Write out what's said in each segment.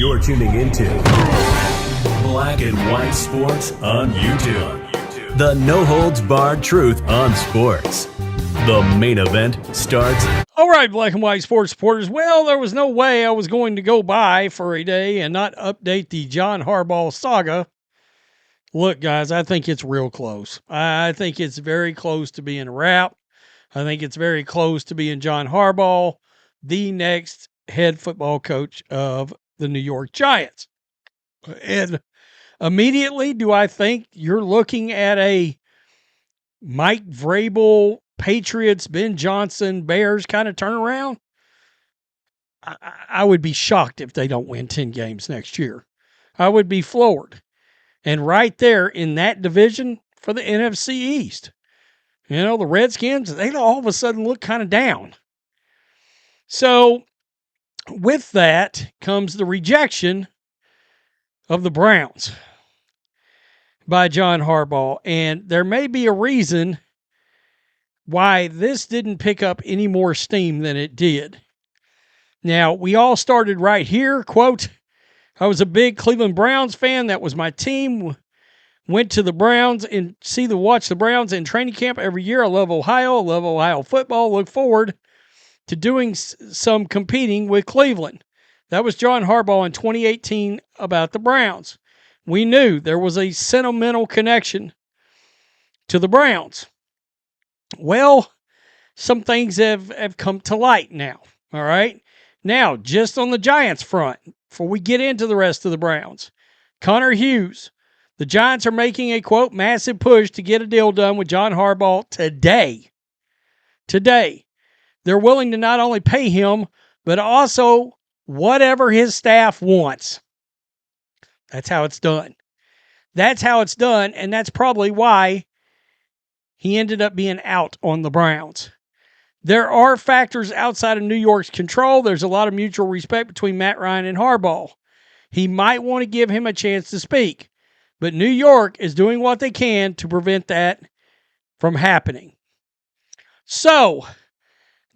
You're tuning into Black and White Sports on YouTube. The no-holds-barred truth on sports. The main event starts. All right, Black and White Sports supporters. Well, there was no way I was going to go by for a day and not update the John Harbaugh saga. Look, guys, I think it's real close. I think it's very close to being a wrap. I think it's very close to being John Harbaugh, the next head football coach of the New York Giants. And immediately, do I think you're looking at a Mike Vrabel, Patriots, Ben Johnson, Bears kind of turnaround? I would be shocked if they don't win 10 games next year. I would be floored. And right there in that division for the NFC East, you know, the Redskins, they all of a sudden look kind of down. So with that comes the rejection of the Browns by John Harbaugh. And there may be a reason why this didn't pick up any more steam than it did. Now, we all started right here. Quote, I was a big Cleveland Browns fan. That was my team. Went to the Browns and watch the Browns in training camp every year. I love Ohio. I love Ohio football. Look forward to doing some competing with Cleveland. That was John Harbaugh in 2018 about the Browns. We knew there was a sentimental connection to the Browns. Well, some things have come to light now, all right? Now, just on the Giants front, before we get into the rest of the Browns, Connor Hughes, the Giants are making a, quote, massive push to get a deal done with John Harbaugh today. Today. They're willing to not only pay him, but also whatever his staff wants. That's how it's done. That's how it's done, and that's probably why he ended up being out on the Browns. There are factors outside of New York's control. There's a lot of mutual respect between Matt Ryan and Harbaugh. He might want to give him a chance to speak, but New York is doing what they can to prevent that from happening. So,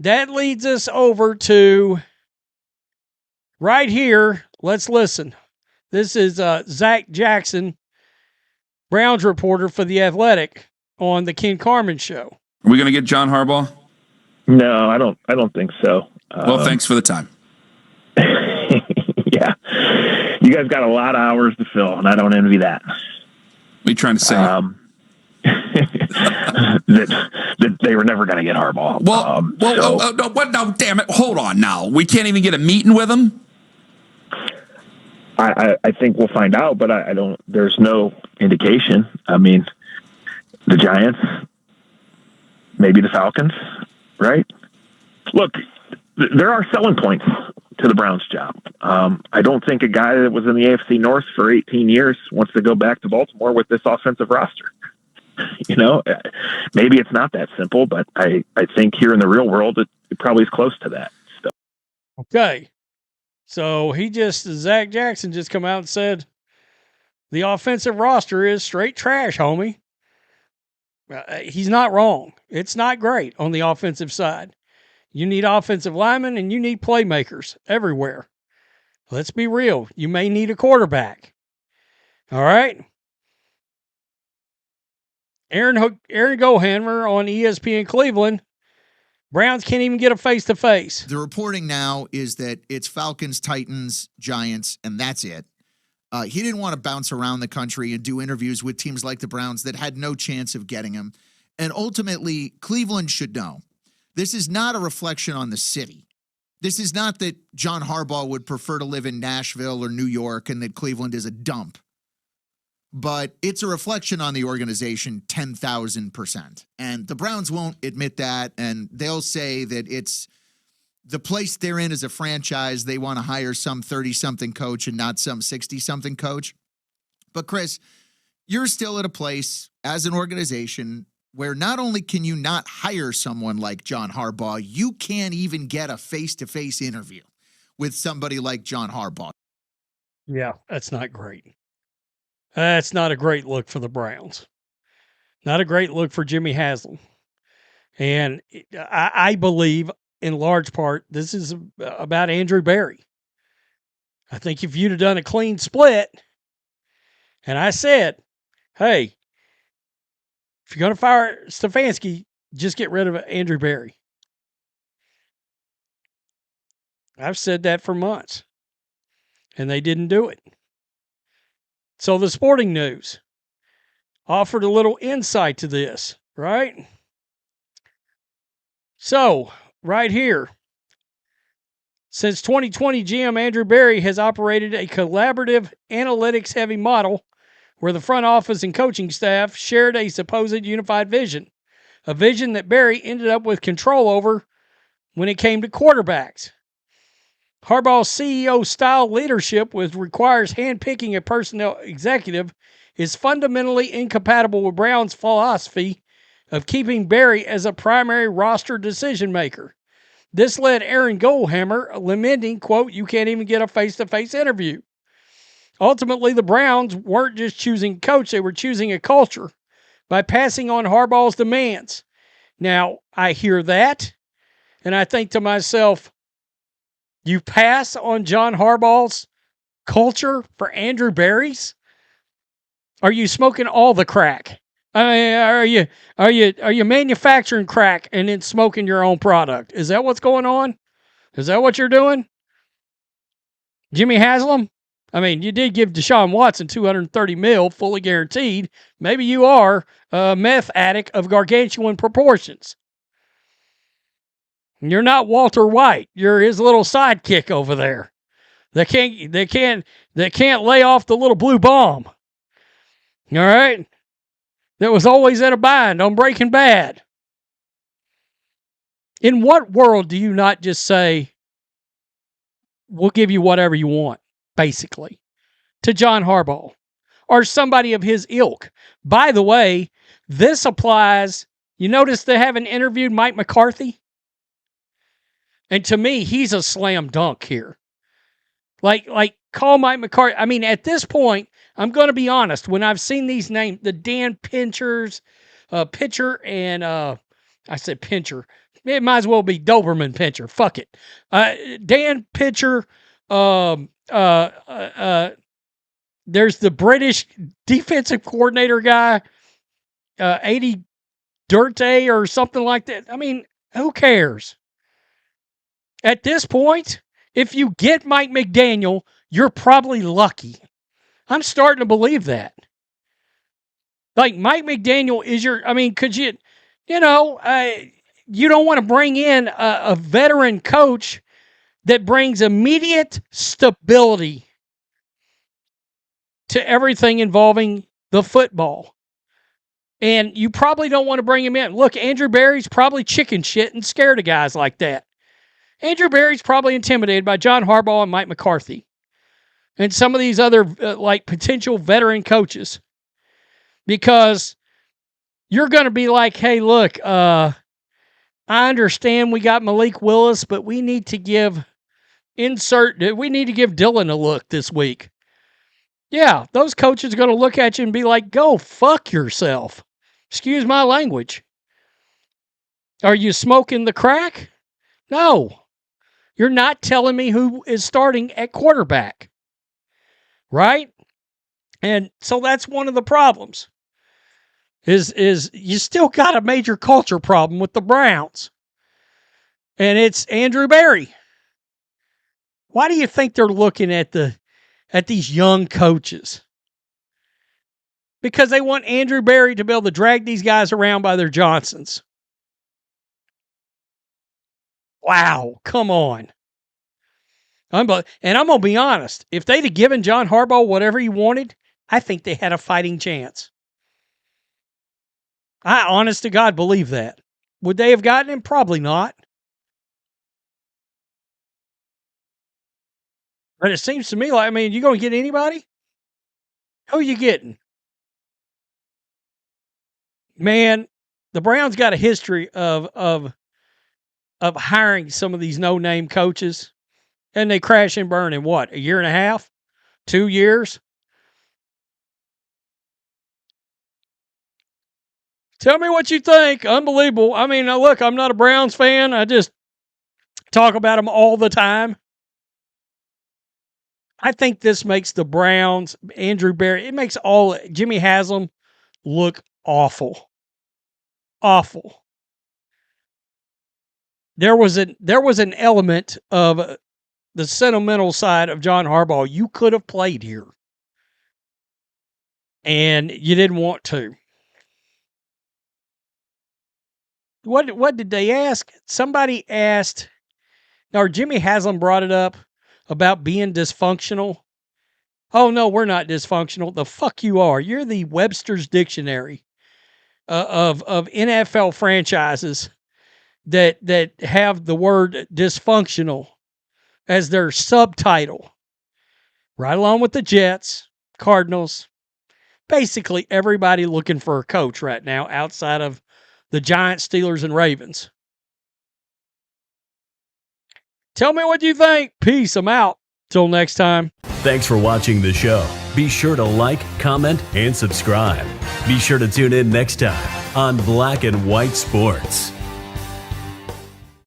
that leads us over to right here. Let's listen. This is Zach Jackson, Browns reporter for The Athletic on the Ken Carman Show. Are we going to get John Harbaugh? No, I don't think so. Well, thanks for the time. Yeah. You guys got a lot of hours to fill, and I don't envy that. What are you trying to say? That they were never going to get Harbaugh. No, damn it. Hold on now. We can't even get a meeting with him? I think we'll find out, but I don't, there's no indication. I mean, the Giants, maybe the Falcons, right? Look, there are selling points to the Browns job. I don't think a guy that was in the AFC North for 18 years wants to go back to Baltimore with this offensive roster. You know, maybe it's not that simple, but I think here in the real world, it probably is close to that. So. Okay. So Zach Jackson just come out and said, the offensive roster is straight trash, homie. He's not wrong. It's not great on the offensive side. You need offensive linemen and you need playmakers everywhere. Let's be real. You may need a quarterback. All right. Aaron Gohammer on ESPN Cleveland. Browns can't even get a face-to-face. The reporting now is that it's Falcons, Titans, Giants, and that's it. He didn't want to bounce around the country and do interviews with teams like the Browns that had no chance of getting him. And ultimately, Cleveland should know. This is not a reflection on the city. This is not that John Harbaugh would prefer to live in Nashville or New York and that Cleveland is a dump. But it's a reflection on the organization 10,000%. And the Browns won't admit that, and they'll say that it's the place they're in as a franchise. They want to hire some 30-something coach and not some 60-something coach. But, Chris, you're still at a place as an organization where not only can you not hire someone like John Harbaugh, you can't even get a face-to-face interview with somebody like John Harbaugh. Yeah, that's not great. That's not a great look for the Browns. Not a great look for Jimmy HASLAM. And I believe, in large part, this is about Andrew Berry. I think if you'd have done a clean split, and I said, hey, if you're going to fire Stefanski, just get rid of Andrew Berry. I've said that for months, and they didn't do it. So the Sporting News offered a little insight to this, right? So, right here, since 2020, GM Andrew Berry has operated a collaborative, analytics-heavy model where the front office and coaching staff shared a supposed unified vision, a vision that Berry ended up with control over when it came to quarterbacks. Harbaugh's CEO-style leadership, which requires handpicking a personnel executive, is fundamentally incompatible with Brown's philosophy of keeping Berry as a primary roster decision-maker. This led Aaron Goldhammer lamenting, quote, you can't even get a face-to-face interview. Ultimately, the Browns weren't just choosing a coach, they were choosing a culture by passing on Harbaugh's demands. Now, I hear that, and I think to myself, you pass on John Harbaugh's culture for Andrew Berry's? Are you smoking all the crack? I mean, are you manufacturing crack and then smoking your own product? Is that what's going on? Is that what you're doing? Jimmy Haslam? I mean, you did give Deshaun Watson $230 million, fully guaranteed. Maybe you are a meth addict of gargantuan proportions. You're not Walter White. You're his little sidekick over there. They can't lay off the little blue bomb. All right? That was always at a bind on Breaking Bad. In what world do you not just say, we'll give you whatever you want, basically, to John Harbaugh or somebody of his ilk? By the way, this applies. You notice they haven't interviewed Mike McCarthy? And to me, he's a slam dunk here. Like call Mike McCarthy. I mean, at this point, I'm going to be honest. When I've seen these names, the Dan Pinchers, Pitcher, and I said Pincher. It might as well be Doberman Pincher. Fuck it. Dan Pitcher. There's the British defensive coordinator guy, 80 Dirte or something like that. I mean, who cares? At this point, if you get Mike McDaniel, you're probably lucky. I'm starting to believe that. Like, Mike McDaniel is could you don't want to bring in a veteran coach that brings immediate stability to everything involving the football. And you probably don't want to bring him in. Look, Andrew Berry's probably chicken shit and scared of guys like that. Andrew Berry's probably intimidated by John Harbaugh and Mike McCarthy and some of these other potential veteran coaches, because you're going to be like, hey, look, I understand we got Malik Willis, but we need to give Dylan a look this week. Yeah, those coaches are going to look at you and be like, go fuck yourself. Excuse my language. Are you smoking the crack? No. You're not telling me who is starting at quarterback. Right? And so that's one of the problems. Is you still got a major culture problem with the Browns. And it's Andrew Berry. Why do you think they're looking at these young coaches? Because they want Andrew Berry to be able to drag these guys around by their Johnsons. Wow, come on. And I'm going to be honest. If they'd have given John Harbaugh whatever he wanted, I think they had a fighting chance. I, honest to God, believe that. Would they have gotten him? Probably not. But it seems to me like, you going to get anybody? Who are you getting? Man, the Browns got a history of hiring some of these no-name coaches, and they crash and burn in what, a year and a half? 2 years? Tell me what you think. Unbelievable. Look, I'm not a Browns fan. I just talk about them all the time. I think this makes the Browns, Andrew Barry, it makes all Jimmy Haslam look awful. Awful. There was an element of the sentimental side of John Harbaugh. You could have played here, and you didn't want to. What did they ask? Somebody asked, or Jimmy Haslam brought it up about being dysfunctional. Oh no, we're not dysfunctional. The fuck you are. You're the Webster's Dictionary of NFL franchises that have the word dysfunctional as their subtitle. Right along with the Jets, Cardinals, basically everybody looking for a coach right now outside of the Giants, Steelers, and Ravens. Tell me what you think. Peace. I'm out. Till next time. Thanks for watching the show. Be sure to like, comment, and subscribe. Be sure to tune in next time on Black and White Sports.